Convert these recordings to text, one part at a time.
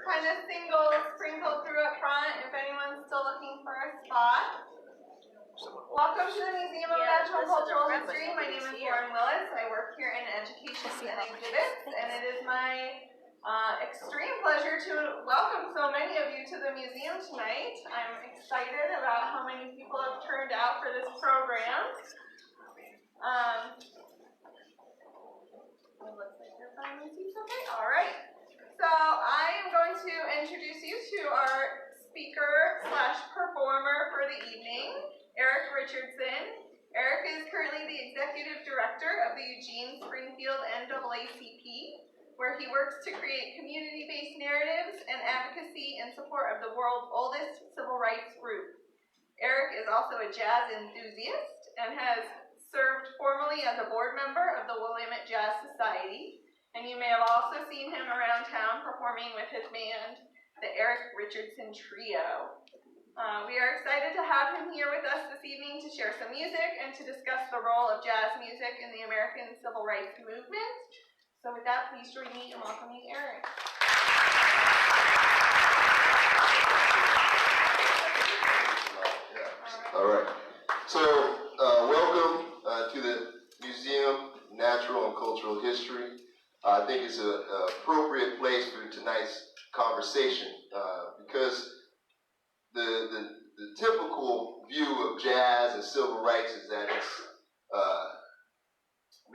kind of single sprinkled through up front if anyone's still looking for a spot. Welcome to the Museum of Natural Cultural History. My name is Lauren Willis. I work here in Education and Exhibits, and it is my extreme pleasure to welcome so many of you to the museum tonight. I'm excited about how many people have turned out for this program. It looks like you're finding seats okay. All right. So I am going to introduce you to our speaker slash performer for the evening, Eric Richardson. Eric is currently the executive director of the Eugene Springfield NAACP, where he works to create community-based narratives and advocacy in support of the world's oldest civil rights group. Eric is also a jazz enthusiast and has served formally as a board member of the Willamette Jazz Society, and you may have also seen him around town performing with his band, the Eric Richardson Trio. We are excited to have him here with us this evening to share some music and to discuss the role of jazz music in the American Civil Rights Movement. So with that, please join me in welcoming Eric. All right. So welcome to the Museum of Natural and Cultural History. I think it's an appropriate place for tonight's conversation because the typical view of jazz and civil rights is that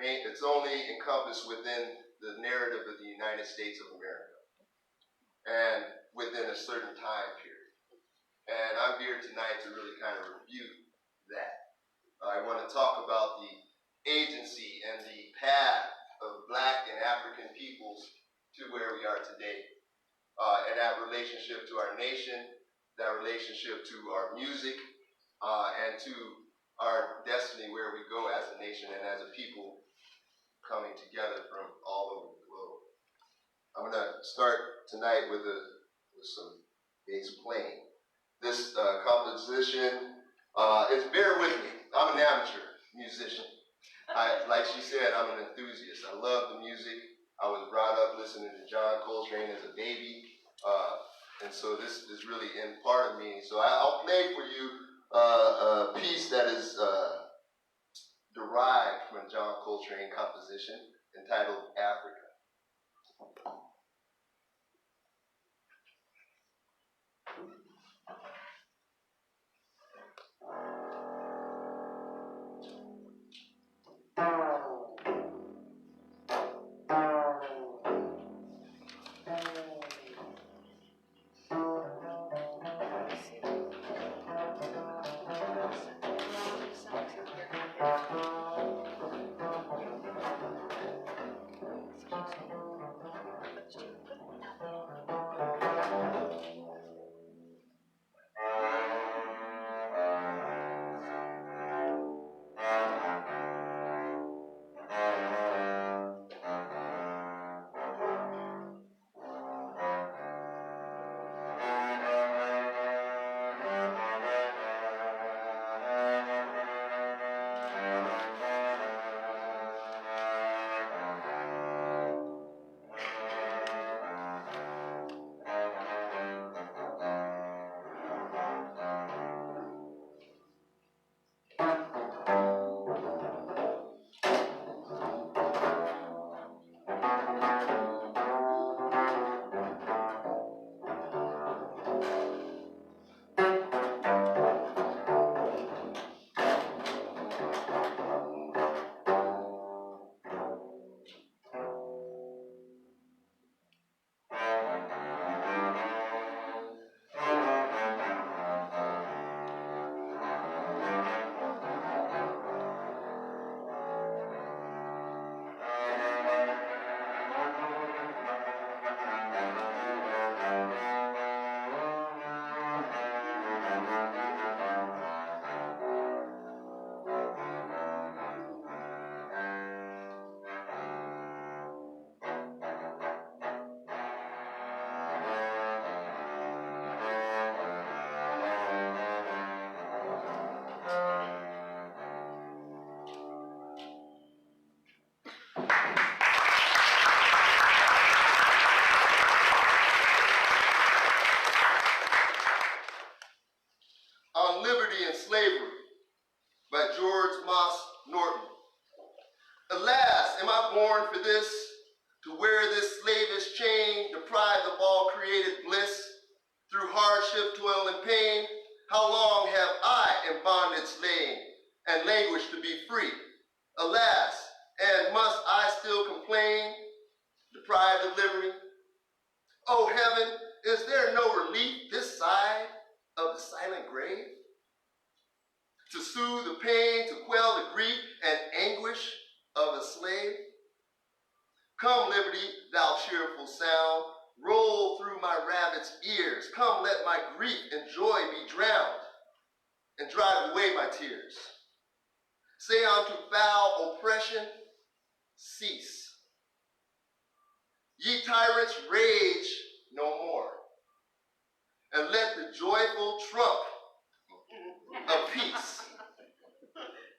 it's only encompassed within the narrative of the United States of America and within a certain time period. And I'm here tonight to really kind of review that. I want to talk about the agency and the path of Black and African peoples to where we are today. And that relationship to our nation, that relationship to our music, and to our destiny where we go as a nation and as a people coming together from all over the globe. I'm going to start tonight with some bass playing. This composition is, bear with me, I'm an amateur musician. Like she said, I'm an enthusiast. I love the music. I was brought up listening to John Coltrane as a baby. And so this is really in part of me. So I'll play for you a piece that is derived from John Coltrane composition entitled Africa. deprived of all created bliss, through hardship, toil, and pain, how long have I in bondage lain, and languished to be free? Alas, and must I still complain, deprived of liberty? Oh heaven, is there no relief this side of the silent grave? To soothe the pain, to quell the grief and anguish of a slave? Come, liberty, thou cheerful sound, roll through my ravaged ears. Come, let my grief and joy be drowned, and drive away my tears. Say unto foul oppression, cease. Ye tyrants, rage no more, and let the joyful trump of peace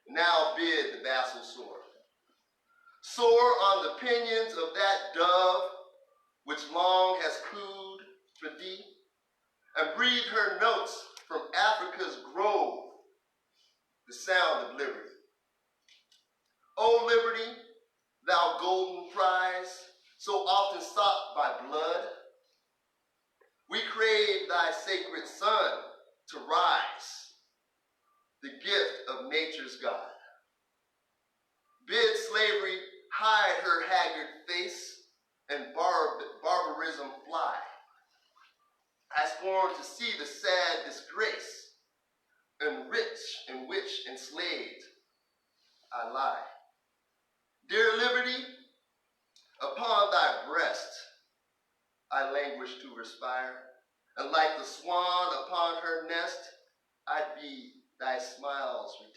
now bid the vassal soar. Soar on the pinions of that dove which long has cooed for thee, and breathe her notes from Africa's grove, the sound of liberty. O liberty, thou golden prize, so often sought by blood, we crave thy sacred sun to rise, the gift of nature's God. Bid slavery hide her haggard face, and barbarism fly. I scorn to see the sad disgrace, in which enslaved I lie. Dear liberty, upon thy breast I languish to respire, and like the swan upon her nest, I'd be thy smiles retire.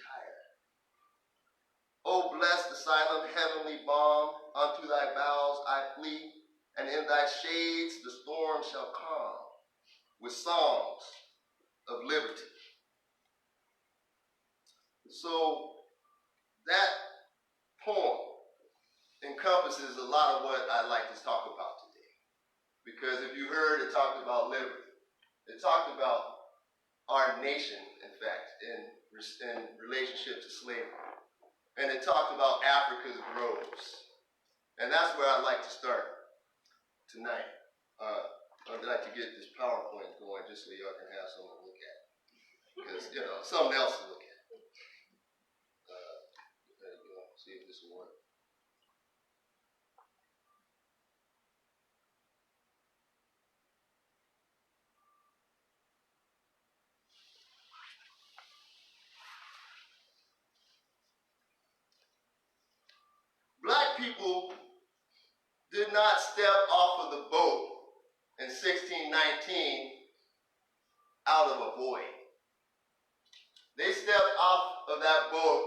O blessed asylum, heavenly balm, unto thy boughs I flee, and in thy shades the storm shall calm with songs of liberty. So that poem encompasses a lot of what I'd like to talk about today. Because if you heard, it talked about liberty. It talked about our nation, in fact, in relationship to slavery. And it talked about Africa's groves. And that's where I'd like to start tonight. I'd like to get this PowerPoint going just so y'all can have something to look at. Because, something else to look at. There you go. See if this will work. Black people did not step off of the boat in 1619 out of a void. They stepped off of that boat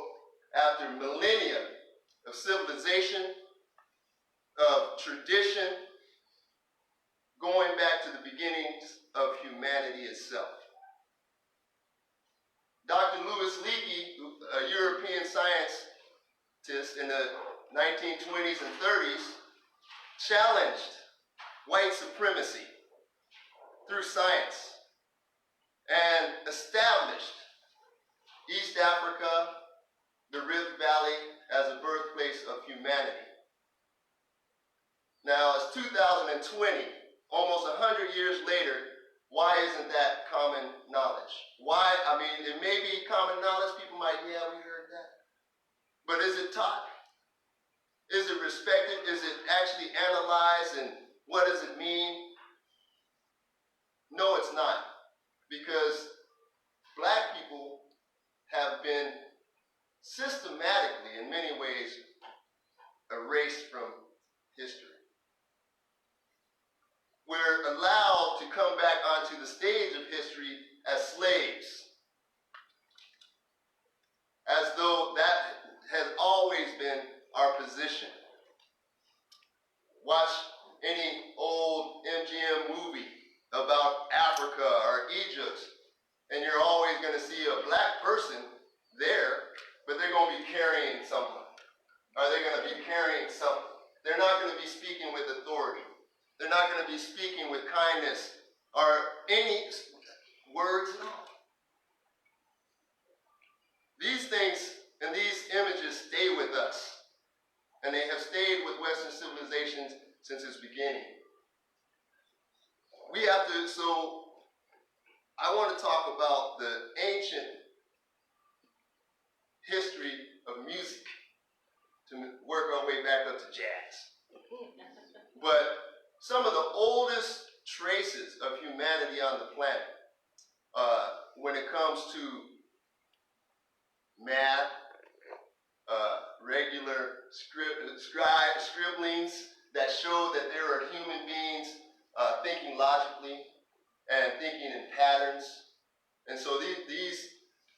after millennia of civilization, of tradition, going back to the beginnings of humanity itself. Dr. Louis Leakey, a European scientist in the 1920s and 30s, challenged white supremacy through science and established East Africa, the Rift Valley, as a birthplace of humanity. Now it's 2020, almost 100 years later. Why isn't that common knowledge? Why? I mean, it may be common knowledge. People might, yeah, we heard that. But is it taught? Is it respected? Is it actually analyzed? And what does it mean? No, it's not. Because black people have been systematically, in many ways, erased from history. We're allowed to come back onto the stage of history as slaves, as though that has always been our position. Watch any old MGM movie about Africa or Egypt, and you're always going to see a black person there, but they're going to be carrying something. Or they're going to be carrying something. They're not going to be speaking with authority. They're not going to be speaking with kindness or any words at all. These things and these images stay with us. And they have stayed with Western civilizations since its beginning. so I want to talk about the ancient history of music to work our way back up to jazz. But some of the oldest traces of humanity on the planet, when it comes to math, regular scribblings that show that there are human beings thinking logically and thinking in patterns. And so these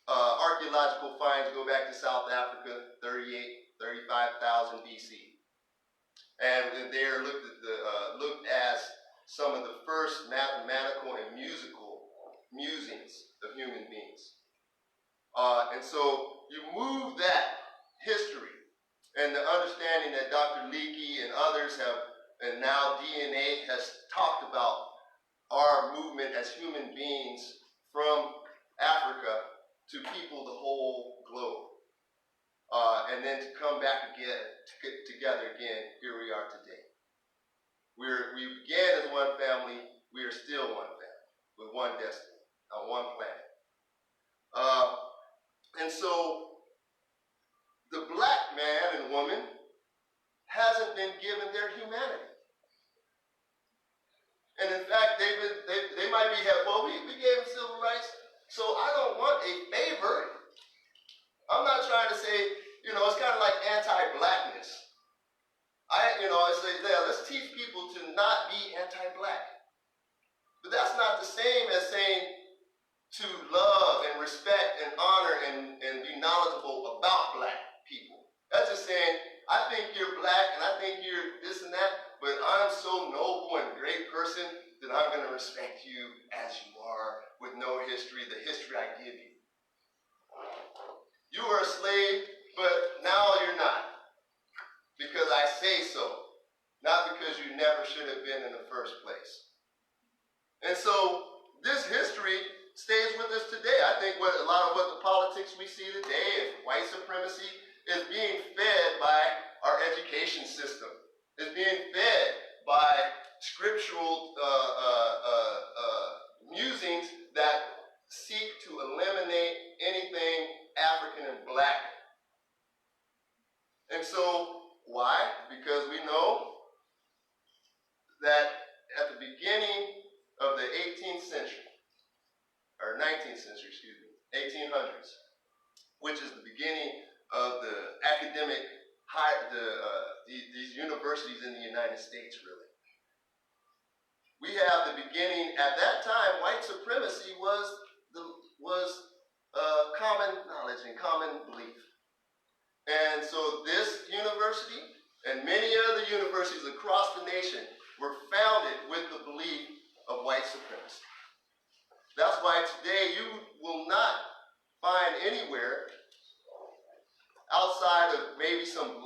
archaeological finds go back to South Africa, 35,000 BC. And they are looked as some of the first mathematical and musical musings of human beings. And so you move that history and the understanding that Dr. Leakey and others have, and now DNA has talked about our movement as human beings from Africa to people the whole globe. And then to come back again, together again, here we are today. We began as one family, we are still one family, with one destiny, on one planet. And so, the black man and woman hasn't been given their humanity. And in fact, they might be, well, we gave them civil rights, so I don't want a favor. I'm not trying to say, it's kind of like anti-blackness. I say, let's teach people to not be anti-black. But that's not the same as saying to love and respect and honor and be knowledgeable about black people. That's just saying, I think you're black and I think you're this and that, but I'm so noble and great person that I'm going to respect you as you are with no history, the history I give you. You were a slave, but now you're not. Because I say so, not because you never should have been in the first place. And so this history stays with us today. I think a lot of what the politics we see today is white supremacy is being fed by our education system. It's being fed by scriptural musings that seek to eliminate anything African and black. And so, why? Because we know that at the beginning of the 18th century, or 19th century, 1800s, which is the beginning of the academic, these universities in the United States, really. We have the beginning, at that time, white supremacy was common knowledge and common belief. And so this university and many other universities across the nation were founded with the belief of white supremacy. That's why today you will not find anywhere outside of maybe some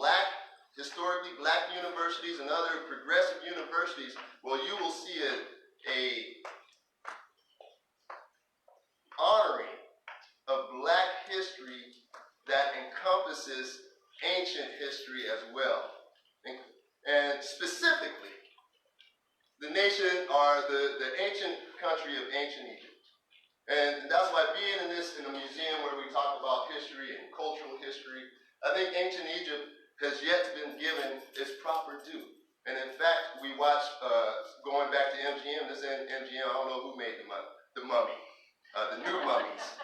historically black universities and other progressive universities, well, you will see a honoring of black history that encompasses ancient history as well. And specifically, the nation are the ancient country of ancient Egypt. And that's why being in a museum where we talk about history and cultural history, I think ancient Egypt has yet been given its proper due. And in fact, we watched, going back to MGM, this is MGM, I don't know who made the mummy, the new mummies.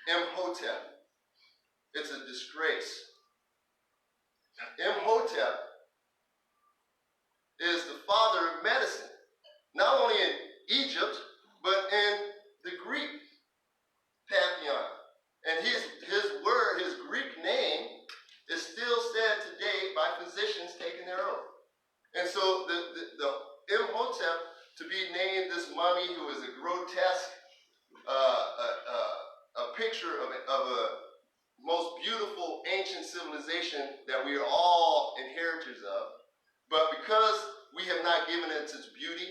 Imhotep. It's a disgrace. Imhotep is the father of medicine, not only in Egypt, but in the Greek pantheon. And his Greek name is still said today by physicians taking their oath. And so the Imhotep, to be named this mummy who is a grotesque a picture of a most beautiful ancient civilization that we are all inheritors of, but because we have not given it its beauty,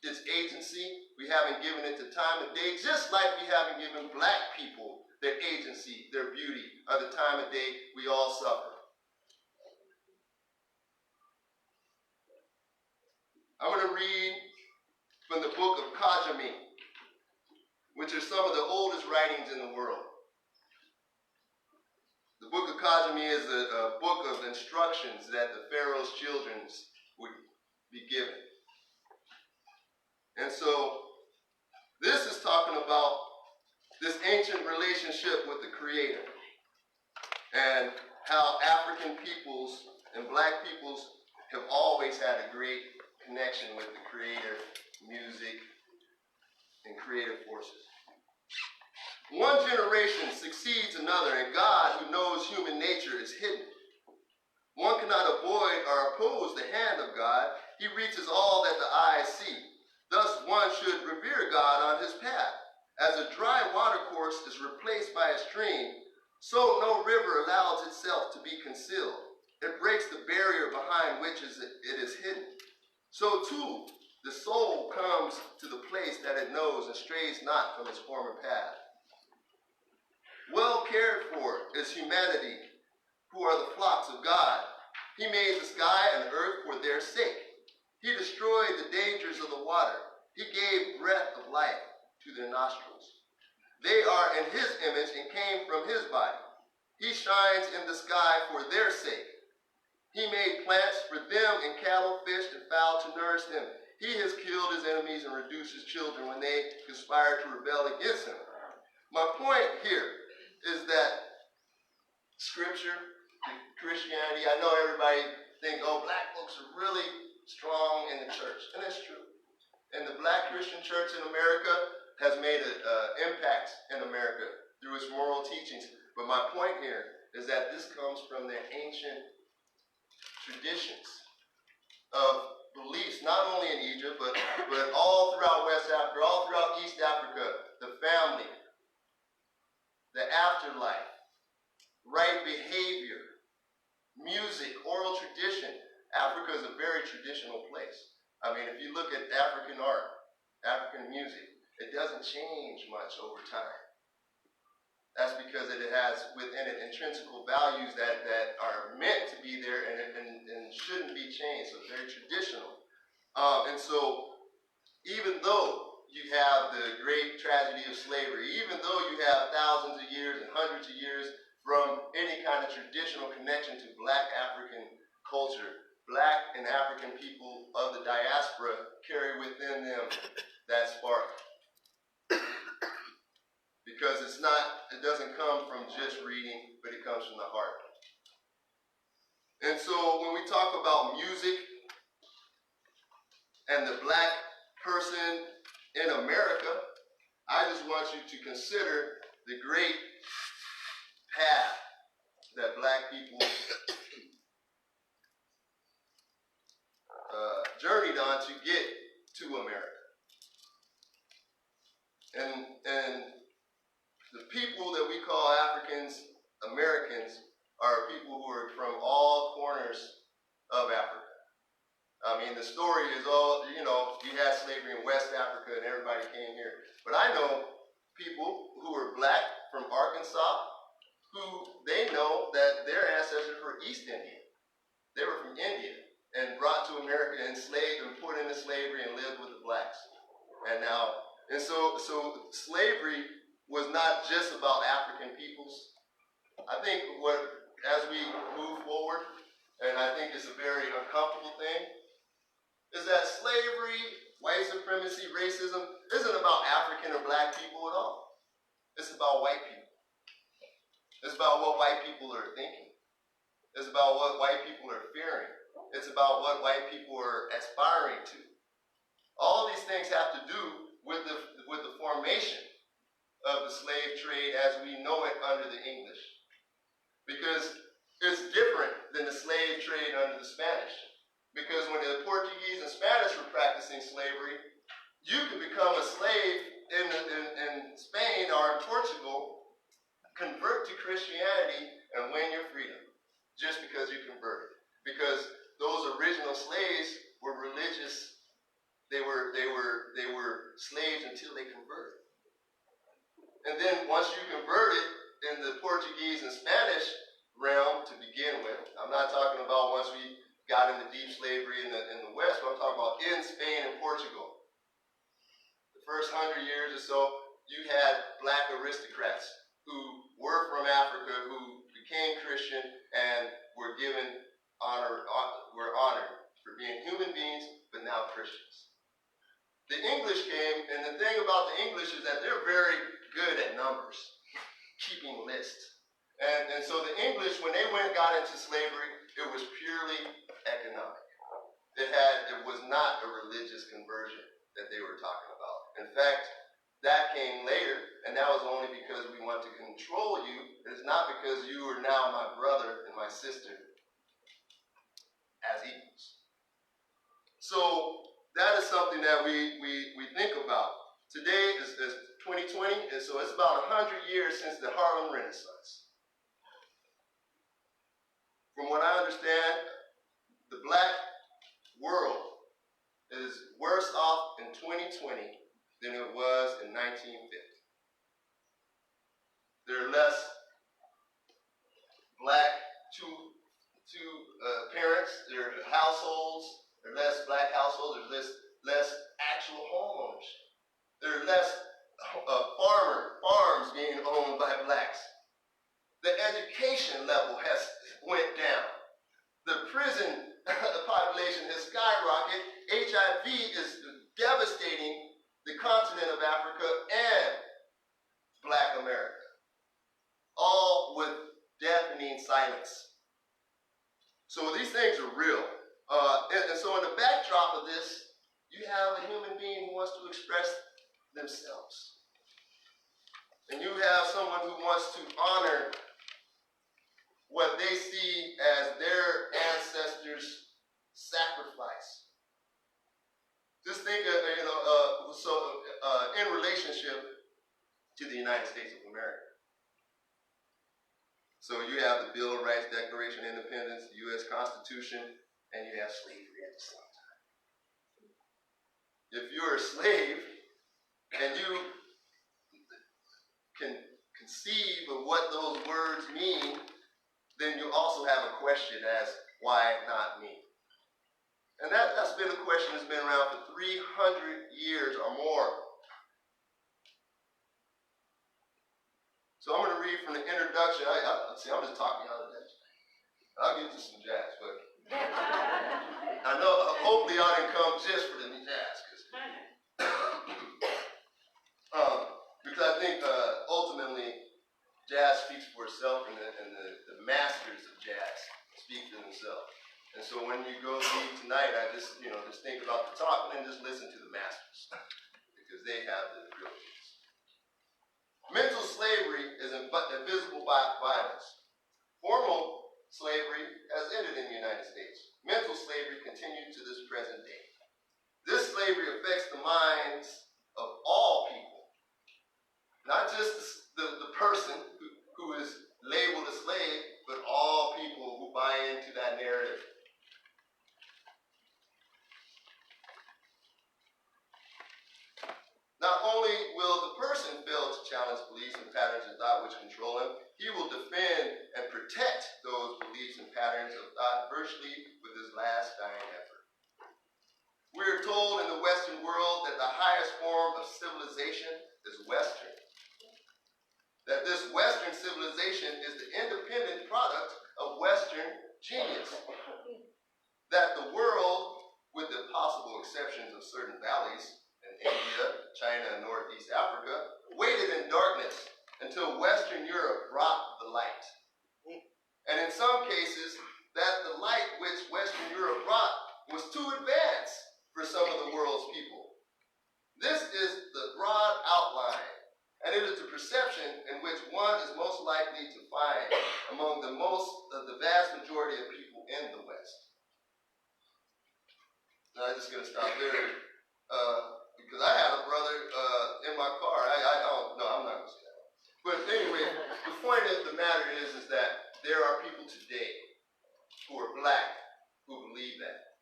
its agency, we haven't given it the time of day, just like we haven't given black people their agency, their beauty, or the time of day we all suffer. I'm going to read from the book of Kajami, which are some of the oldest writings in the world. The book of Kajami is a book of instructions that the Pharaoh's children would be given. And so this is talking about this ancient relationship with the Creator and how African peoples and black peoples have always had a great connection with the Creator, music, and creative forces. One generation succeeds another, and God, who knows human nature, is hidden. One cannot avoid or oppose the hand of God. He reaches all that the eyes see. Thus, one should revere God on his path. As a dry watercourse is replaced by a stream, so no river allows itself to be concealed. It breaks the barrier behind which it is hidden. So, too, the soul comes to the place that it knows and strays not from its former path. Well cared for is humanity, who are the flocks of God. He made the sky and earth for their sake. He destroyed the dangers of the water. He gave breath of life to their nostrils. They are in his image and came from his body. He shines in the sky for their sake. He made plants for them and cattle, fish, and fowl to nourish them. He has killed his enemies and reduced his children when they conspire to rebel against him. My point here is that Scripture, Christianity, I know everybody think, oh, black folks are really strong in the church, and it's true. And the black Christian church in America has made an impact in America through its moral teachings. But my point here is that this comes from their ancient traditions of beliefs, not only in Egypt, but all throughout West Africa, all throughout East Africa, the family, the afterlife, right behavior, music, oral tradition. Africa is a very traditional place. I mean, if you look at African art, African music, it doesn't change much over time. That's because it has within it intrinsic values that are meant to be there and shouldn't be changed. So very traditional. And so even though you have the great tragedy of slavery, even though you have thousands of years and hundreds of years from any kind of traditional connection to black African culture, black and African people of the diaspora carry within them that spark. Because it doesn't come from just reading, but it comes from the heart. And so when we talk about music and the black person in America, I just want you to consider the great path that black people journeyed on to get to America. And the people that we call Africans, Americans, are people who are from all corners of Africa. I mean, the story is all, you had slavery in West Africa and everybody came here. But I know people who are black from Arkansas who they know that their ancestors were East Indian. They were from India and brought to America, enslaved and put into slavery and lived with the blacks. And so slavery was not just about African peoples. I think as we move forward, and I think it's a very uncomfortable thing, is that slavery, white supremacy, racism isn't about African or black people at all. It's about white people. It's about what white people are thinking. It's about what white people are fearing. It's about what white people are aspiring to. All these things have to do with the formation of the slave trade as we know it under the English. Because it's different than the slave trade under the Spanish. Because when the Portuguese and Spanish were practicing slavery, you could become a slave in Spain or in Portugal, convert to Christianity, and win your freedom just because you converted. Because those original slaves were religious. They were slaves until they converted. And then once you converted in the Portuguese and Spanish realm to begin with, I'm not talking about once we got into deep slavery in the West, but I'm talking about in Spain and Portugal. first 100 years or so, you had black aristocrats who were from Africa, who became Christian and were given were honored for being human beings, but now Christians. The English came, and the thing about the English is that they're very good at numbers, keeping lists. And so the English, when they got into slavery, it was purely economic. It was not a religious conversion that they were talking about. In fact, that came later, and that was only because we want to control you. It is not because you are now my brother and my sister as equals. So that is something that we think about. Today is 2020, and so it's about 100 years since the Harlem Renaissance. From what I understand, the black world is worse off in 2020 than it was in 1950. There are less black two parents, there are households, there are less black households, there's less actual homeowners. There are less farms being owned by blacks. The education level has went down. The prison population has skyrocketed. HIV is devastating the continent of Africa and Black America, all with deafening silence. So these things are real. And so in the backdrop of this, you have a human being who wants to express themselves. And you have someone who wants to honor what they see as their ancestors' sacrifice. Just think of, in relationship to the United States of America. So you have the Bill of Rights, Declaration of Independence, the U.S. Constitution, and you have slavery at the same time. If you're a slave and you can conceive of what those words mean, then you also have a question as, why not me? And that's been a question that's been around for 300 years or more. So I'm going to read from the introduction. I'm just talking out of that. I'll get to some jazz, but I know, hopefully y'all didn't come just for the jazz, because I think ultimately jazz speaks for itself, and the masters of jazz speak for themselves. And so when you go read tonight, I just think about the talk and then just listen to the masters, because they have the real things. Mental slavery is invisible violence. Formal slavery has ended in the United States. Mental slavery continues to this present day. This slavery affects the minds of all people, not just the person who is labeled a slave, but all people who buy into that narrative. Not only will the person fail to challenge beliefs and patterns of thought which control him, he will defend and protect those beliefs and patterns of thought virtually with his last dying effort. We are told in the Western world that the highest form of civilization is Western. That this Western civilization is the independent product of Western genius. That the world, with the possible exceptions of certain valleys in India, China, and Northeast Africa, waited in darkness until Western Europe brought the light. And in some cases, that the light which Western Europe brought was too advanced for some of the world's people. This is the broad outline, and it is the perception in which one is most likely to find among the vast majority of people in the West. Now, I'm just going to stop there because I had a brother in my car. I'm not going to say that. But anyway, the point of the matter is that there are people today who are black who believe that.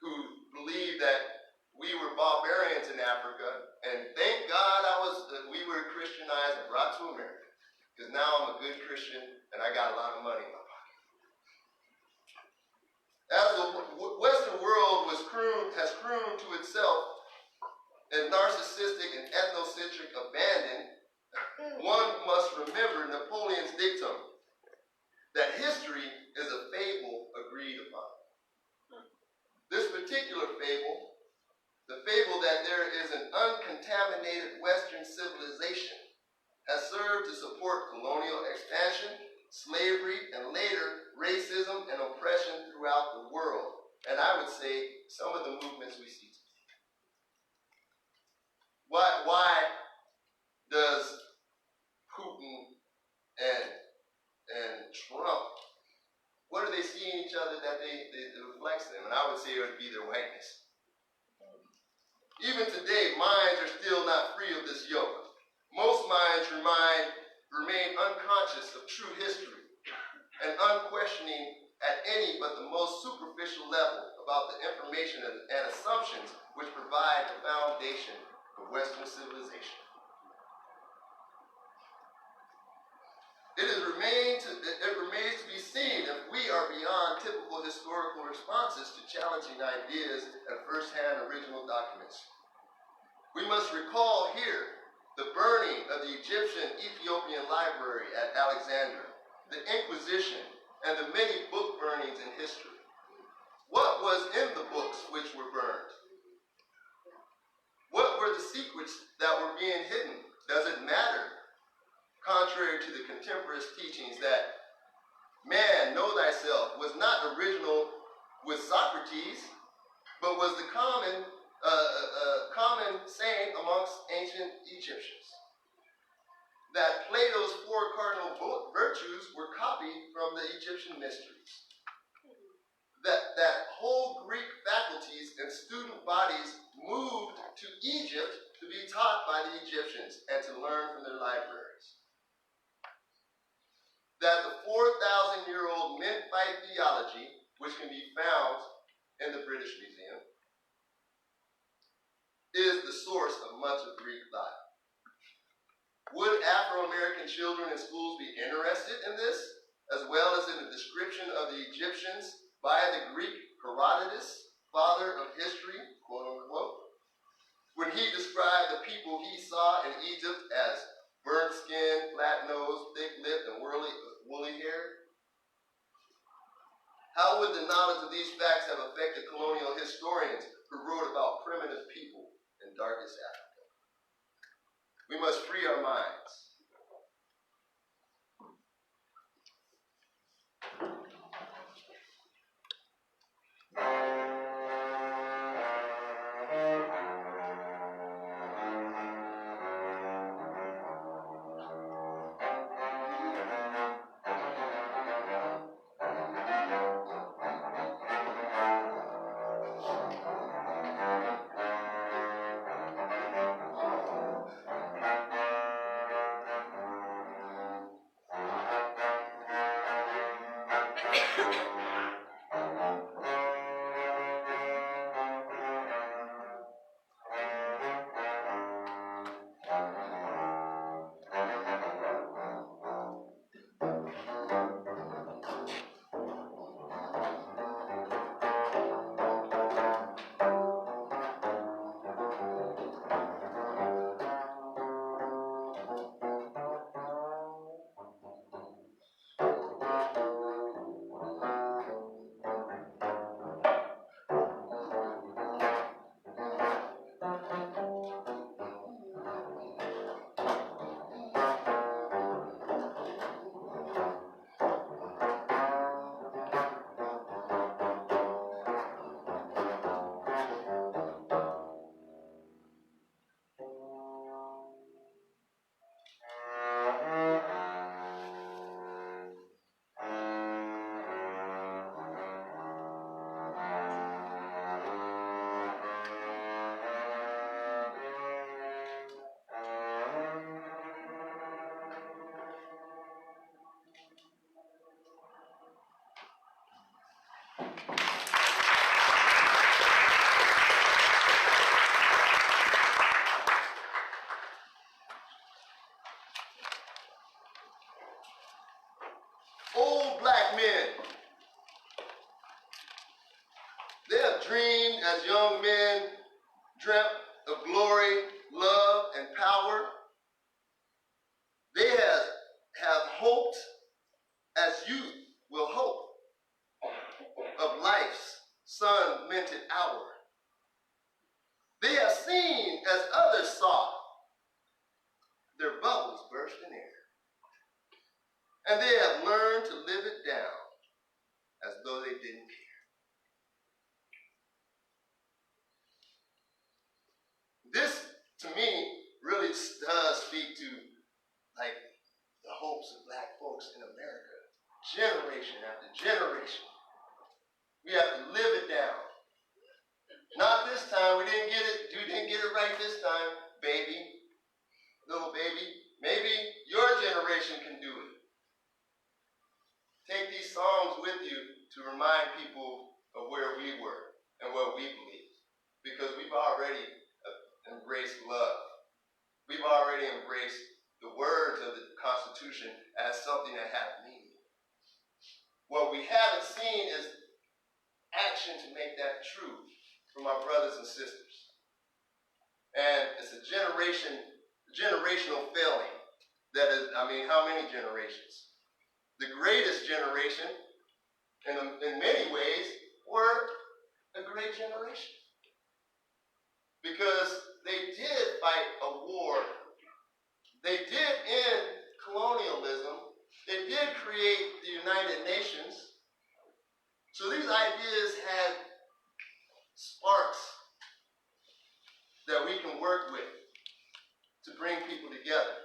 Who believe that we were barbarians in Africa, and thank God we were Christianized and brought to America, because now I'm a good Christian and I got a lot of money in my pocket. As the Western world has crooned to itself and narcissistic and ethnocentric abandon, one must remember Napoleon's dictum that history is a fable agreed upon. This particular fable, the fable that there is an uncontaminated Western civilization, has served to support colonial expansion, slavery, and later racism and oppression throughout the world. And I would say some of the movements we see today. Why does Putin and Trump, what do they see in each other that they reflects them? And I would say it would be their whiteness. Even today, minds are still not free of this yoke. Most minds remain unconscious of true history and unquestioning at any but the most superficial level about the information and assumptions which provide the foundation of Western civilization. It remains to be seen if we are beyond typical historical responses to challenging ideas and first-hand original documents. We must recall here the burning of the Egyptian-Ethiopian library at Alexandria, the Inquisition, and the many book burnings in history. What was in the books which were burned? What were the secrets that were being hidden? Does it matter? Contrary to the contemporaneous teachings that man, know thyself, was not original with Socrates, but was the common saying amongst ancient Egyptians. That Plato's 4 cardinal virtues were copied from the Egyptian mysteries. That whole Greek faculties and student bodies moved to Egypt to be taught by the Egyptians and to learn from their libraries. That the 4,000-year-old men-fight theology, which can be found in the British Museum, is the source of much of Greek thought. Would Afro-American children in schools be interested in this, as well as in the description of the Egyptians by the Greek Herodotus, father of history, quote unquote, when he described the people he saw in Egypt as burnt skin, flat nose, thick lip, and woolly hair? How would the knowledge of these facts have affected colonial historians who wrote about primitive people in darkest Africa? We must free our minds. Old black men, they have dreamed as young men dreamt of glory, love, and power. They have hoped as youth will hope of life's sun-minted hour. They have seen as others saw their bubbles burst in air. And they have learned to live it down as though they didn't care. This, to me, really does speak to, like, the hopes of black folks in America, generation after generation. We have to live it down. Not this time. We didn't get it right this time, baby, little baby. Maybe your generation can do it. Take these songs with you to remind people of where we were and what we believe, because we've already embraced love. We've already embraced the words of the Constitution as something that has meaning. What we haven't seen is action to make that true from our brothers and sisters. And it's a generational failing. That is, how many generations? The greatest generation, in many ways, were a great generation. Because they did fight a war. They did end colonialism. They did create the United Nations. So these ideas had sparks that we can work with to bring people together.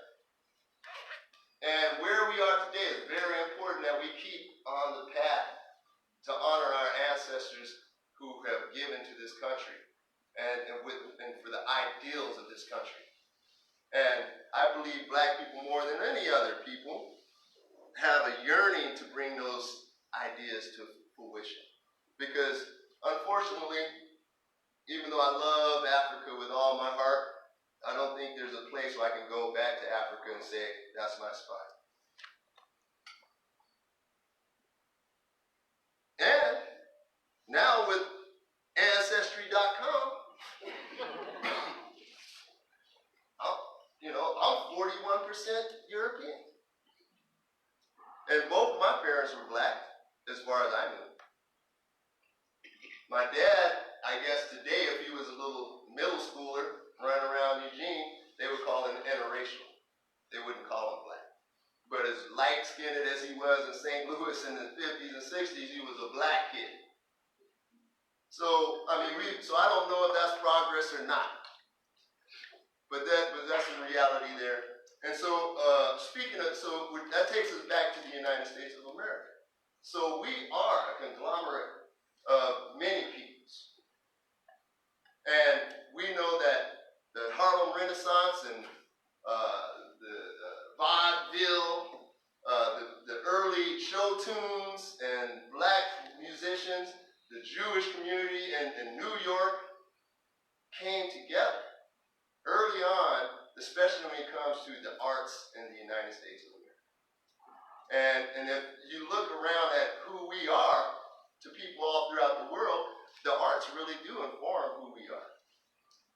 And where we are today is very important that we keep on the path to honor our ancestors who have given to this country and for the ideals of this country. And I believe black people, more than any other people, have a yearning to bring those ideas to fruition. Because unfortunately, even though I love Africa with all my heart, I don't think there's a place where I can go back to Africa and say, that's my spot. And now with Ancestry.com, I'm 41% European. And both of my parents were black, as far as I knew. My dad, I guess today, if he was a little middle schooler running around Eugene, they would call him interracial. They wouldn't call him black. But as light-skinned as he was in St. Louis in the 50s and 60s, he was a black kid. So, so I don't know if that's progress or not. But that's the reality there. And so, that takes us back to the United States of America. So we are a conglomerate of many peoples. And we know that the Harlem Renaissance and the vaudeville, the early show tunes and black musicians, the Jewish community in New York came together early on, especially when it comes to the arts in the United States of America. And if you look around at who we are to people all throughout the world, the arts really do inform who we are.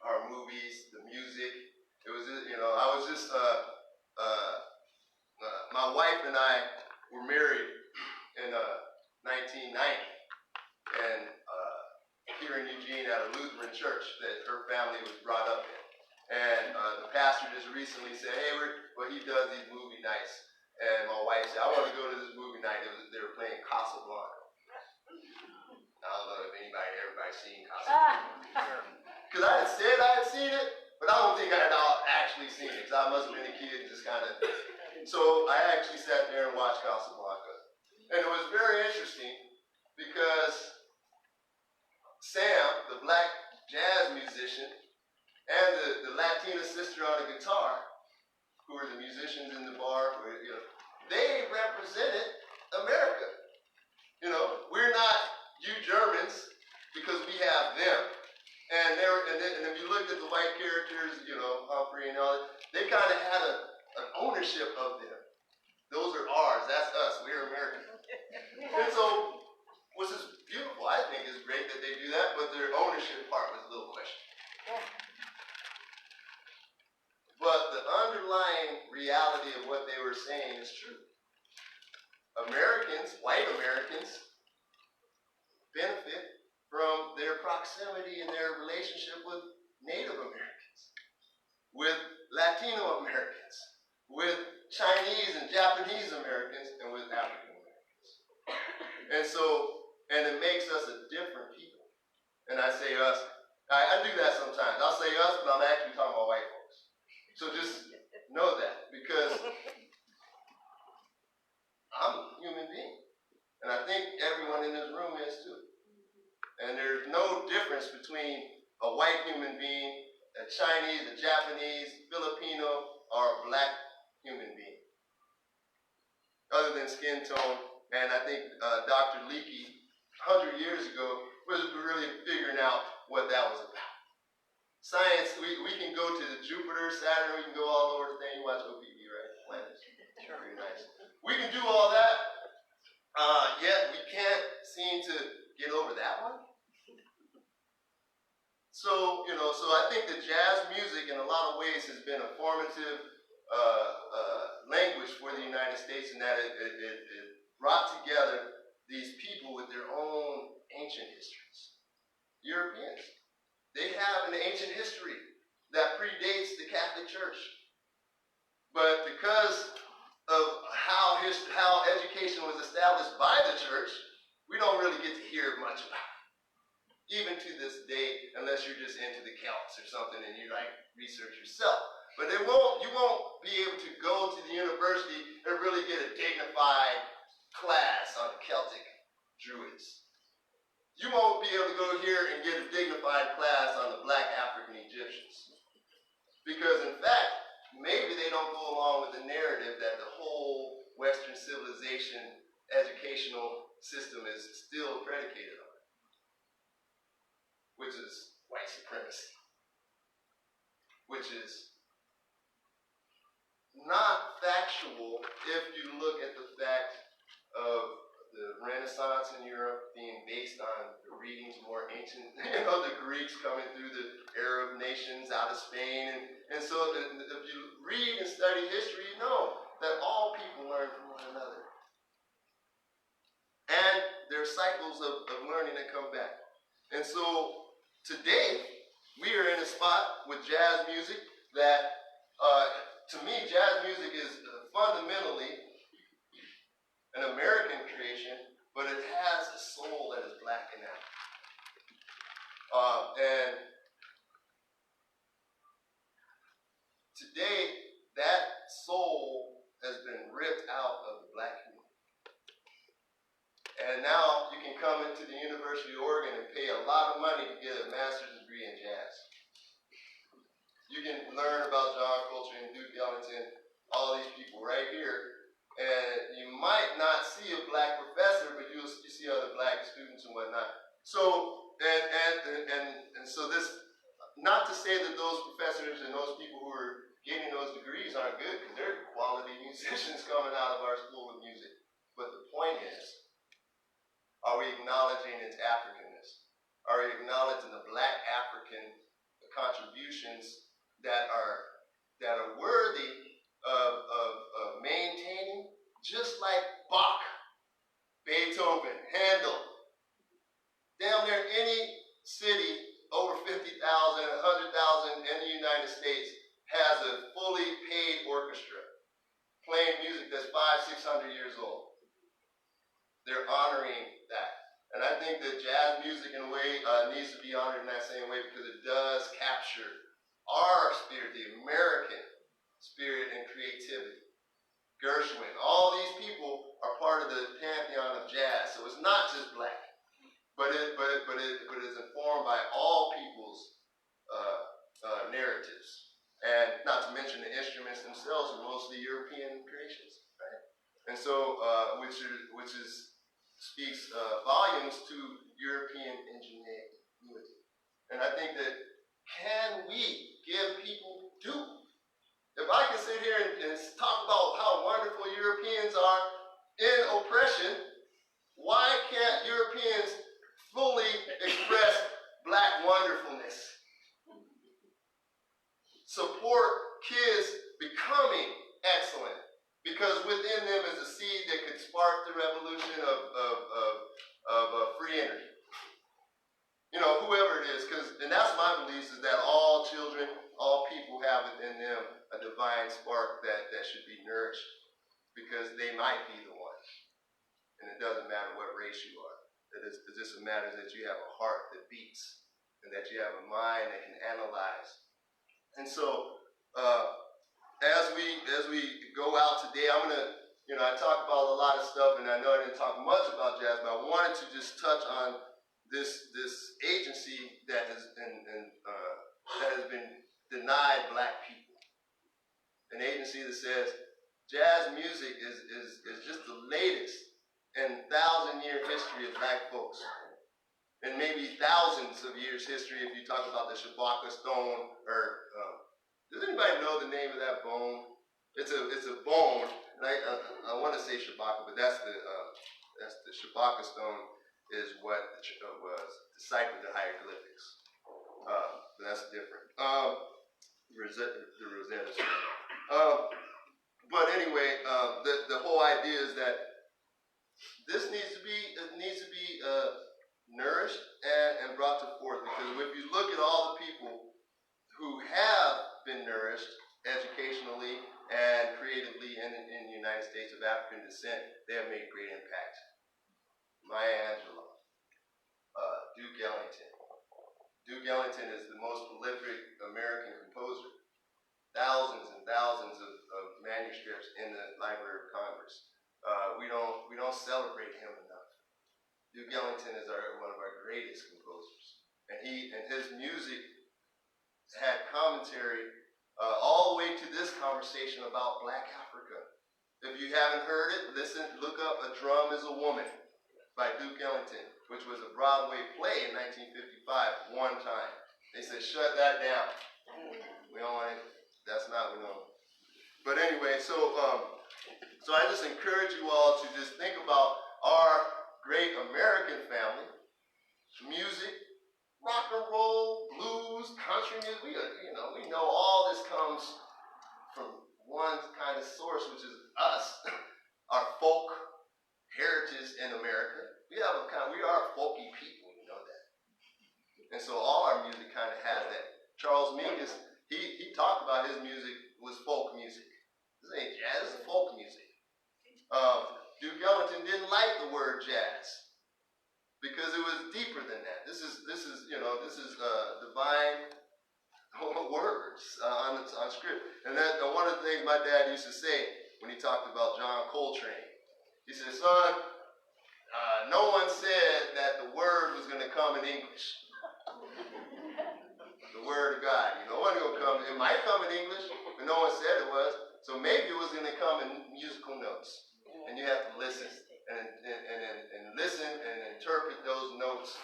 Our movies, the music. It was, I was just, my wife and I were married in 1990. And here in Eugene at a Lutheran church that her family was brought up in. And the pastor just recently said, hey, he does these movie nights. And my wife said, I want to go to this movie night. They were playing Casablanca. I don't know if everybody's seen Casablanca. Because I had seen it, but I don't think I had actually seen it. Because I must have been a kid and just kind of. So I actually sat there and watched Casablanca. And it was very interesting because Sam, the black jazz musician, and the Latina sister on the guitar, who were the musicians in the bar, they represented America. We're not you Germans because we have them. And if you looked at the white characters, Humphrey and all that, they kind of had an ownership of them. Those are ours. That's us. We're American. And so, which is beautiful. I think it's great that they do that, but their ownership part was a little questioned. we're saying is true. Americans, white Americans, benefit from their proximity and their relationship with Native Americans, with Latino Americans, with Chinese and Japanese Americans, and with African Americans. And so, and it makes us a different people. And I say us, I do that sometimes. I'll say us, but I'm actually talking about white folks. So just know that, because I'm a human being. And I think everyone in this room is too. And there's no difference between a white human being, a Chinese, a Japanese, Filipino, or a black human being, other than skin tone. And I think Dr. Leakey, 100 years ago, was really figuring out what that was about. Science, we can go to the Jupiter, Saturn, we can go all over the thing. You watch OPE, right? Planets. Sure. Very nice. We can do all that, yet we can't seem to get over that one. So, so I think that jazz music in a lot of ways has been a formative language for the United States, in that it brought together these people with their own ancient histories. Europeans, they have an ancient history that predates the Catholic Church. But because of how education was established by the church, we don't really get to hear much about it. Even to this day, unless you're just into the Celts or something and you research yourself. But you won't be able to go to the university and really get a dignified class on the Celtic Druids. You won't be able to go here and get a dignified class on the Black African Egyptians. Because in fact, maybe they don't go along with the narrative that the whole Western civilization educational system is still predicated on, which is white supremacy, which is not factual if you look at the fact of the Renaissance in Europe being based on the readings of more ancient, the Greeks coming through the Arab nations out of Spain. And so if you read and study history, you know that all people learn from one another. And there are cycles of learning that come back. And so today, we are in a spot with jazz music that, to me, jazz music is fundamentally an American creation, but it has a soul that is black and African. And today, that soul has been ripped out of the black community. And now you can come into the University of Oregon and pay a lot of money to get a master's degree in jazz. You can learn about John Coltrane, Duke Ellington, all these people right here. And you might not see a black professor, but you see other black students and whatnot. So, and so this, not to say that those professors and those people who are getting those degrees aren't good, because they're quality musicians coming out of our school of music. But the point is, are we acknowledging its Africanness? Are we acknowledging the black African contributions that are worthy of maintaining, just like Bach, Beethoven, Handel. Down there, any city over 50,000, 100,000 in the United States has a fully paid orchestra playing music that's 500, 600 years old. They're honoring that. And I think that jazz music, in a way, needs to be honored in that same way, because it does capture our spirit, the American spirit and creativity. Gershwin, all these people are part of the pantheon of jazz. So it's not just black, but it's informed by all people's narratives. And not to mention the instruments themselves are mostly European creations, right? And so, which speaks volumes to European ingenuity. And I think that, can we give people due? If I can sit here and talk about how wonderful Europeans are in oppression, why can't Europeans fully express black wonderfulness? Support kids becoming excellent, because within them is a seed that could spark the revolution of free energy. You know, whoever it is, and that's my belief, is that all children, all people have within them a divine spark that should be nourished, because they might be the one. And it doesn't matter what race you are. It just matters that you have a heart that beats, and that you have a mind that can analyze. And so, as we go out today, I'm gonna, I talked about a lot of stuff, and I know I didn't talk much about jazz, but I wanted to just touch on this agency that has been denied black people. An agency that says jazz music is just the latest in 1,000-year history of black folks, and maybe thousands of years history if you talk about the Shabaka stone. Or does anybody know the name of that bone? It's a bone, and I want to say Shabaka, but that's the Shabaka stone is what was deciphered the hieroglyphics. But that's different. The Rosetta Stone. But anyway, the whole idea is that this needs to be nourished and brought to forth, because if you look at all the people who have been nourished educationally and creatively in the United States of African descent, they have made great impact. Maya Angelou, Duke Ellington. Duke Ellington is the most prolific American composer. Thousands and thousands of manuscripts in the Library of Congress. We don't celebrate him enough. Duke Ellington is one of our greatest composers, and his music had commentary all the way to this conversation about Black Africa. If you haven't heard it, look up "A Drum Is a Woman" by Duke Ellington, which was a Broadway play in 1955. One time, they said, "Shut that down. We don't want it. That's not what we know." But anyway, so I just encourage you all to just think about our great American family, music, rock and roll, blues, country music. We know all this comes from one kind of source, which is us, our folk heritage in America. We are a folky people, you know that. And so all our music kind of has that. Charles Mingus, he talked about his music was folk music. This ain't jazz, it's folk music. Duke Ellington didn't like the word jazz because it was deeper than that. This is divine words on script. And that one of the things my dad used to say when he talked about John Coltrane, he said, "Son, no one said that the word was going to come in English. The word of God, it wasn't going to come. It might come in English, but no one said it was. So maybe it was going to come in musical notes, and you have to listen and listen and interpret those notes,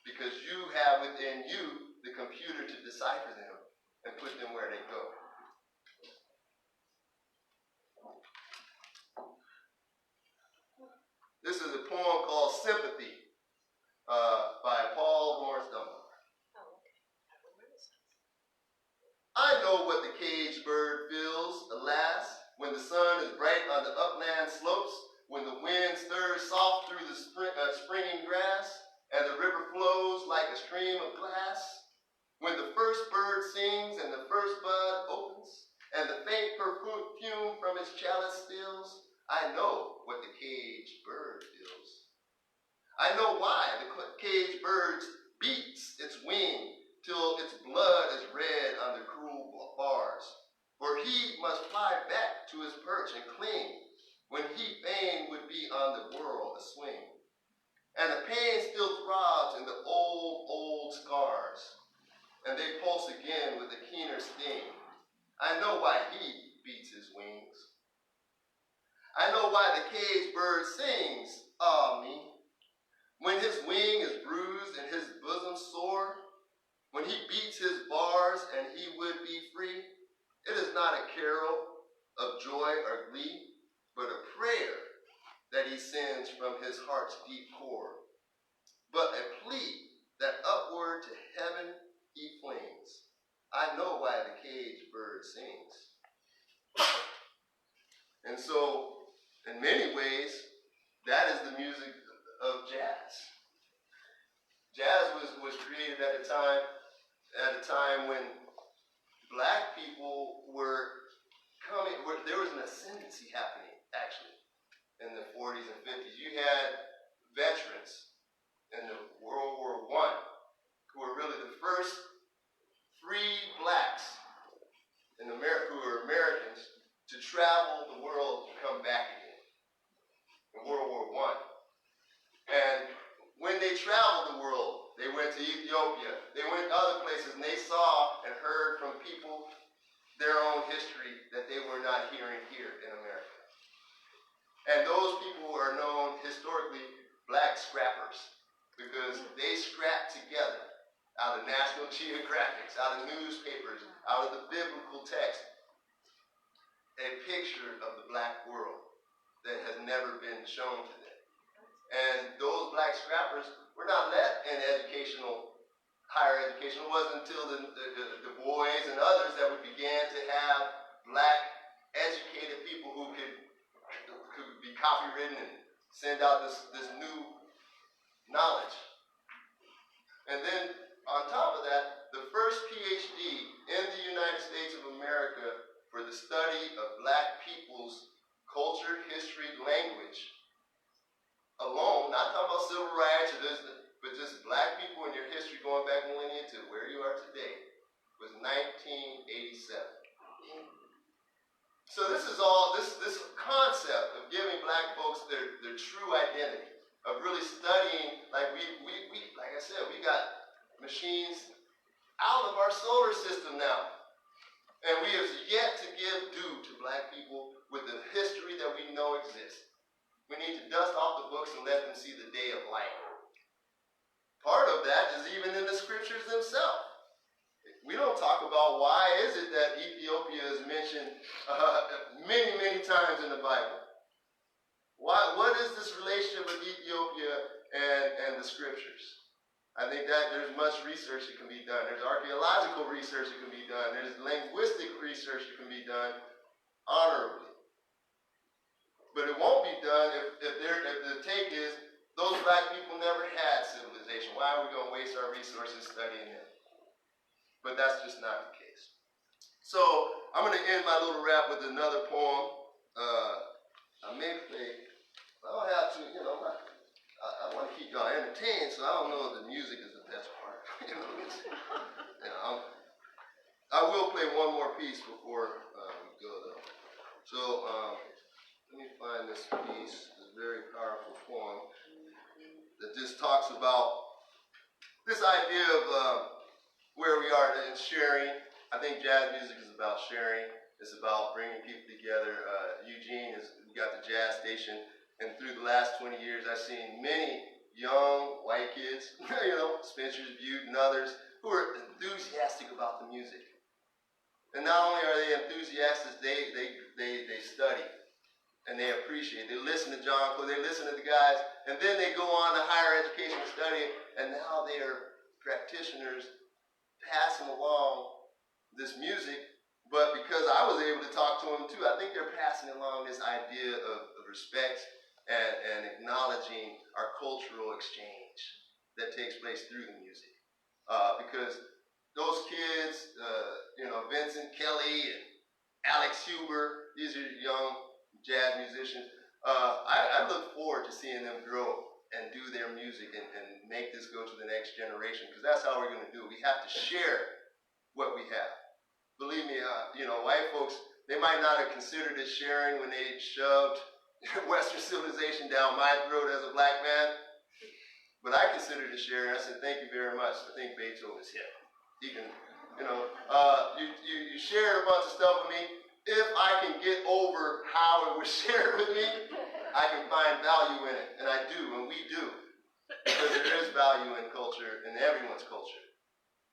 because you have within you the computer to decipher them and put them where they go." This is a poem called "Sympathy" by Paul Morris Dunbar. I know what the caged bird feels, alas, when the sun is bright on the upland slopes, when the wind stirs soft through the springing grass, and the river flows like a stream of glass, when the first bird sings and the first bud opens, and the faint perfume from its chalice spills, I know what the caged bird feels. I know why the caged bird beats its wing till its blood is red under cruel bars. For he must fly back to his perch and cling, when he fain would be on the world a swing. And the pain still throbs in the old scars, and they pulse again with a keener sting. I know why he beats his wings. I know why the caged bird sings, ah me, when his wing is bruised and his bosom sore, when he beats his bars and he would be free. It is not a carol of joy or glee, but a prayer that he sends from his heart's deep core, but a plea that upward to heaven he flings. I know why the caged bird sings. And so, in many ways, that is the music of jazz. Jazz was created at a time when black people were coming, there was an ascendancy happening, actually, in the 40s and 50s. You had veterans in the World War I who were really the first free blacks in America, who were Americans, to travel the world and come back again in World War I. And when they traveled the world, they went to Ethiopia, they went to other places, and they saw and heard from people their own history that they were not hearing here in America. And those people are known historically black scrappers, because they scrapped together out of National Geographics, out of newspapers, out of the biblical text, a picture of the black world that has never been shown to them. And those black scrappers were not let in higher education. It wasn't until the boys and others that we began to have black educated people who could be copywritten and send out this new knowledge. And then on top of that, the first PhD in the United States of America for the study of black people's culture, history, language alone, not talking about civil rights, but just black people and your history going back millennia to where you are today, was 1987. So this is all, this concept of giving black folks their true identity, of really studying, like we like I said, we got machines out of our solar system now. And we have yet to give due to black people with the history that we know exists. We need to dust off the books and let them see the day of light. Part of that is even in the scriptures themselves. We don't talk about why is it that Ethiopia is mentioned many, many times in the Bible. What is this relationship with Ethiopia and the scriptures? I think that there's much research that can be done. There's archaeological research that can be done. There's linguistic research that can be done honorably. But it won't be done if the take is those black people never had civilization. Why are we going to waste our resources studying them? But that's just not the case. So I'm going to end my little rap with another poem. I may play, I don't have to, I want to keep y'all entertained, so I don't know if the music is the best part. I will play one more piece before we go, though. So let me find this piece, this very powerful poem that just talks about this idea of where we are in sharing. I think jazz music is about sharing. It's about bringing people together. Eugene we got the jazz station. And through the last 20 years, I've seen many young white kids, Spencer's Butte and others, who are enthusiastic about the music. And not only are they enthusiastic, they study and they appreciate. They listen to John Cole, they listen to the guys, and then they go on to higher education and study, and now they are practitioners passing along this music. But because I was able to talk to them too, I think they're passing along this idea of respect and acknowledging our cultural exchange that takes place through the music. Because those kids, Vincent Kelly and Alex Huber, these are young jazz musicians. I look forward to seeing them grow and do their music and make this go to the next generation, because that's how we're going to do it. We have to share what we have. Believe me, white folks, they might not have considered it sharing when they shoved Western civilization down my throat as a black man, but I considered it sharing. I said, thank you very much. I think Beethoven's hip. He can, you shared a bunch of stuff with me. If I can get over how it was shared with me, I can find value in it, and I do, and we do, because there is value in culture, in everyone's culture.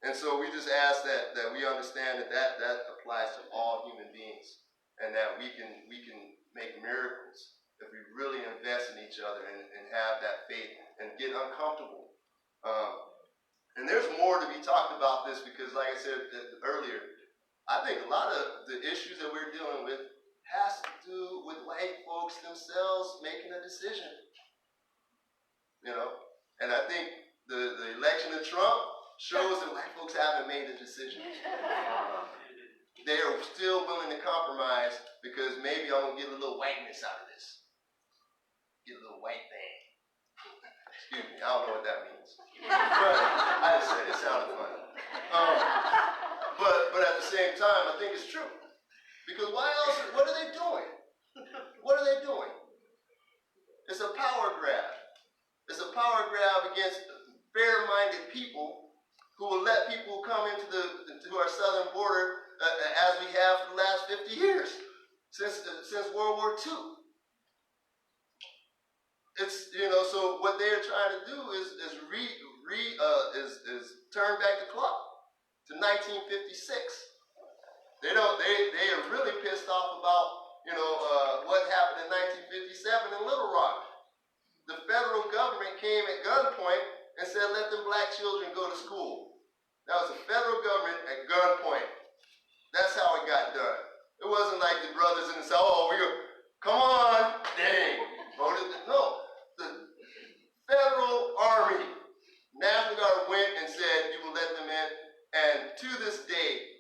And so we just ask that we understand that applies to all human beings, and that we can make miracles if we really invest in each other and have that faith and get uncomfortable. And there's more to be talked about this, because like I said earlier, I think a lot of the issues that we're dealing with has to do with white folks themselves making a decision. You know? And I think the election of Trump shows that white folks haven't made a decision. They are still willing to compromise because maybe I'm going to get a little whiteness out of this. Get a little white thing. Excuse me, I don't know what that means. But I just said it sounded funny. But at the same time, I think it's true. Because why else? What are they doing? What are they doing? It's a power grab. It's a power grab against fair-minded people who will let people come into our southern border as we have for the last 50 years, since World War II. It's, you know, so what they're trying to do is turn back the clock to 1956. They are really pissed off about, you know, what happened in 1957 in Little Rock. The federal government came at gunpoint and said, let them black children go to school. That was the federal government at gunpoint. That's how it got done. It wasn't like the brothers in the South, oh, come on, dang, voted. No, the federal army, National Guard went and said, you will let them in. And to this day,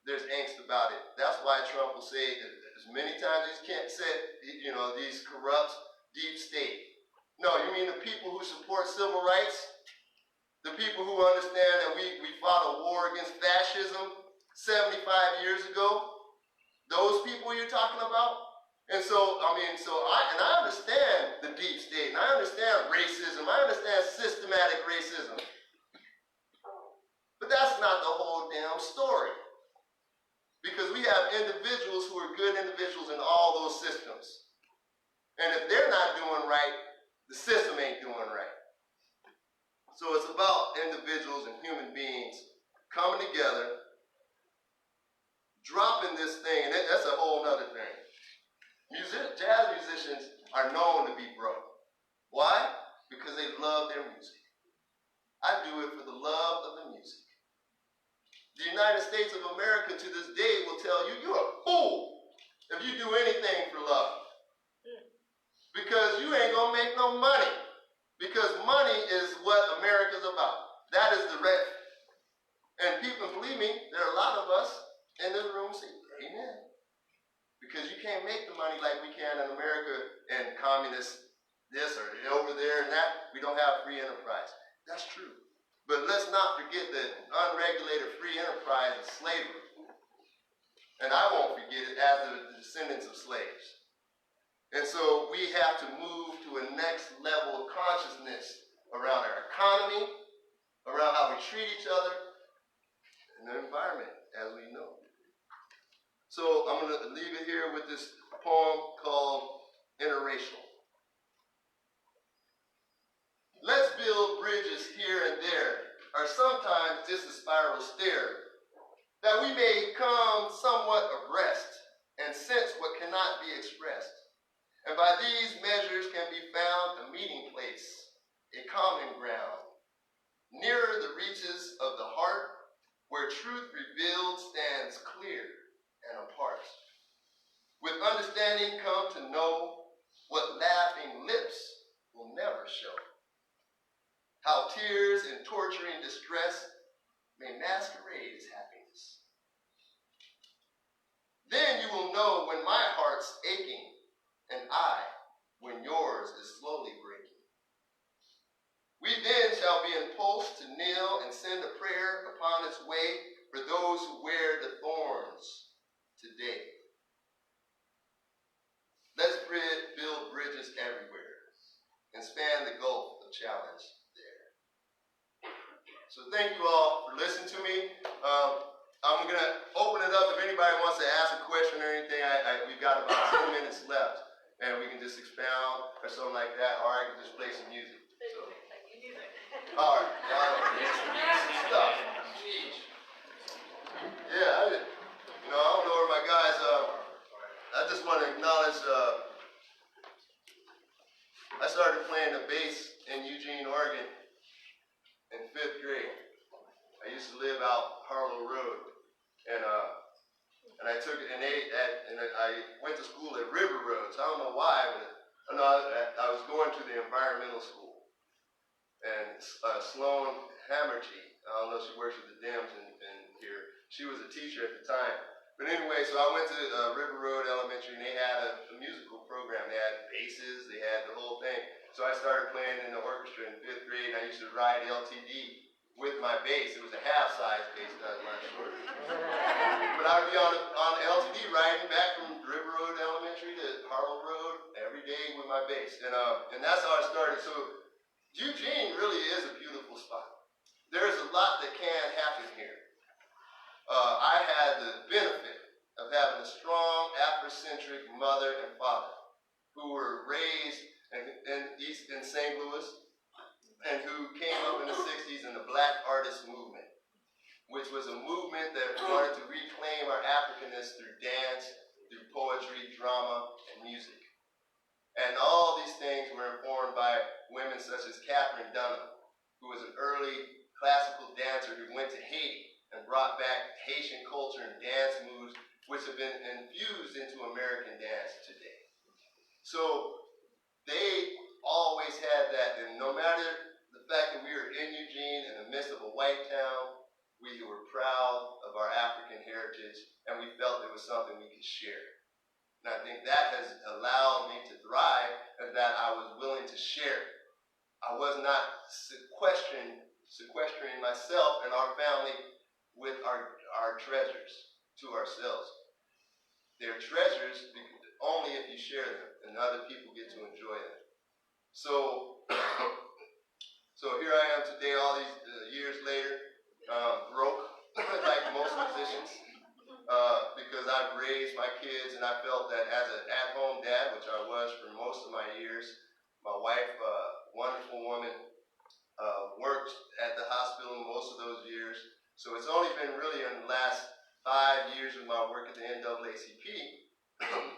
there's angst about it. That's why Trump will say as many times as he can't say, you know, these corrupt deep state. No, you mean the people who support civil rights? The people who understand that we fought a war against fascism 75 years ago? Those people you're talking about? And so, I understand the deep state, and I understand racism, I understand systematic racism. But that's not the whole damn story. Because we have individuals who are good individuals in all those systems. And if they're not doing right, the system ain't doing right. So it's about individuals and human beings coming together, dropping this thing, and that's a whole other thing. Jazz musicians are known to be broke. Why? Because they love their music. I do it for the love of the music. The United States of America to this day will tell you, you're a fool if you do anything for love. Because you ain't gonna make no money. Because money is what America's about. That is the red. And people, believe me, there are a lot of us in this room say, amen. Because you can't make the money like we can in America and communist this or over there and that. We don't have free enterprise. That's true. But let's not forget that unregulated free enterprise is slavery. And I won't forget it as the descendants of slaves. And so we have to move to a next level of consciousness around our economy, around how we treat each other, and the environment as we know. So I'm going to leave it here with this poem called Interracial. Let's build bridges here and there, or sometimes just a spiral stair, that we may come somewhat abreast and sense what cannot be expressed. And by these measures can be found a meeting place, a common ground, nearer the reaches of the heart, where truth revealed stands clear and apart. With understanding come to know what laughing lips will never show. How tears in torturing distress may masquerade as happiness. Then you will know when my heart's aching, and I, when yours is slowly breaking. We then shall be impulsed to kneel and send a prayer upon its way for those who wear the thorns today. Let's build bridges everywhere and span the gulf of challenge there. So thank you all for listening to me. I'm going to open it up if anybody wants to ask a question or anything. We've got about 10 minutes left. And we can just expound or something like that, or I can just play some music. So. All right. Stuff. Jeez. Yeah, I don't know where my guys. I just want to acknowledge. I started playing the bass in Eugene, Oregon, in 5th grade. I used to live out Harlow Road, and and I took it, and I went to school at River Roads. I don't know why, but I was going to the environmental school. And Sloan Hammerty, I don't know if she works with the Dems in here. She was a teacher at the time. But anyway, so I went to River Road Elementary, and they had a musical program. They had basses, they had the whole thing. So I started playing in the orchestra in 5th grade, and I used to ride LTD with my bass. It was a half-size bass, not much shorter. But I would be on the LTD riding back from River Road Elementary to Harlow Road every day with my bass. And that's how I started. So Eugene really is a beautiful spot. There's a lot that can happen here. I had the benefit of having a strong Afrocentric mother and father who were raised in St. Louis and who came up in the 60s in the Black Artist Movement, which was a movement that wanted to reclaim our Africanness through dance, through poetry, drama, and music. And all these things were informed by women such as Catherine Dunham, who was an early classical dancer who went to Haiti and brought back Haitian culture and dance moves, which have been infused into American dance today. So they always had that, and no matter the fact that we were in Eugene in the midst of a white town, we were proud of our African heritage, and we felt it was something we could share. And I think that has allowed me to thrive, and that I was willing to share. I was not sequestering myself and our family with our treasures to ourselves. They're treasures only if you share them, and other people get to enjoy them. So, so here I am today, all these years later, broke, like most musicians, because I've raised my kids, and I felt that as an at-home dad, which I was for most of my years, my wife, wonderful woman, worked at the hospital most of those years. So it's only been really in the last 5 years of my work at the NAACP,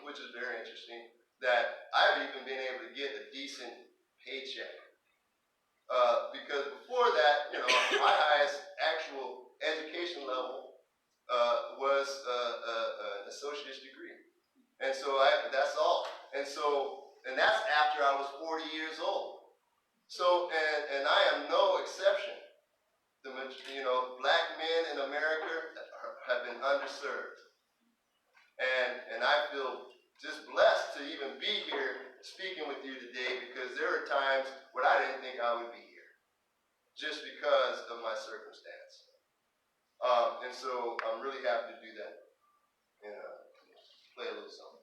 which is very interesting, that I've even been able to get a decent paycheck. Because before that, my highest actual education level was an associate's degree. And so that's all. And that's after I was 40 years old. So, and I am no exception. Black men in America have been underserved. And I feel just blessed to even be here speaking with you today, because there are times when I didn't think I would be here, just because of my circumstance. And so I'm really happy to do that. And play a little song.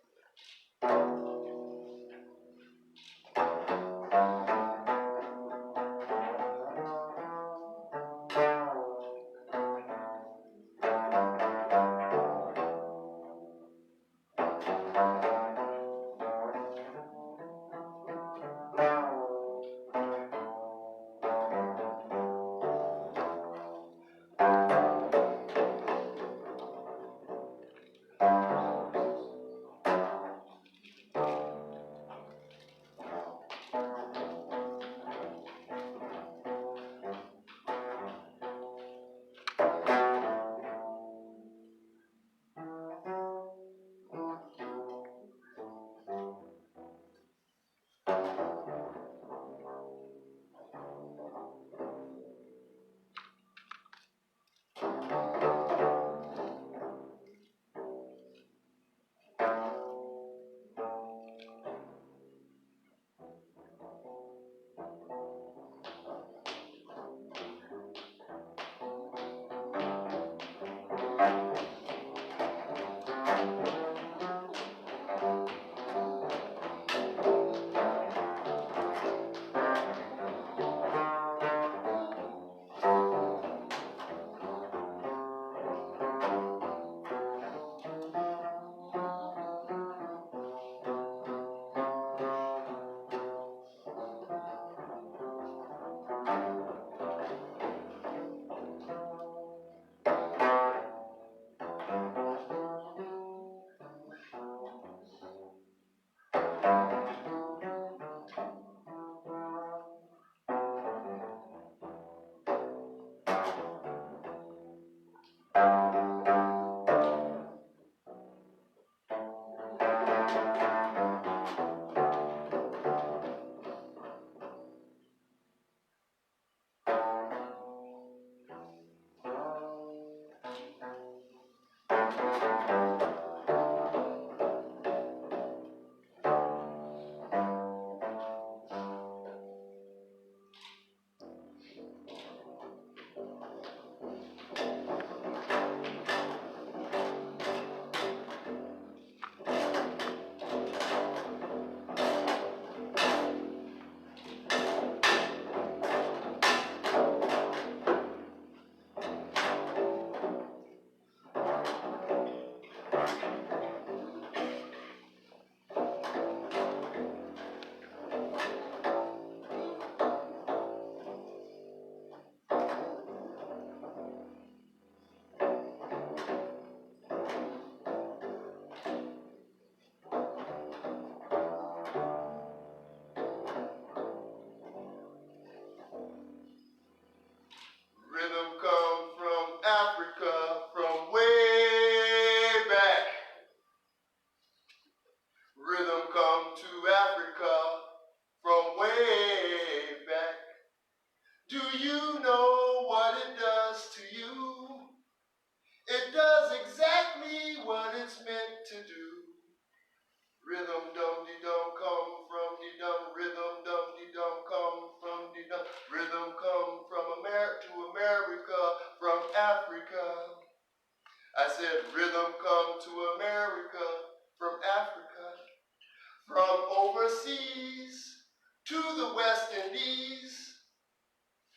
And he's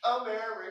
American.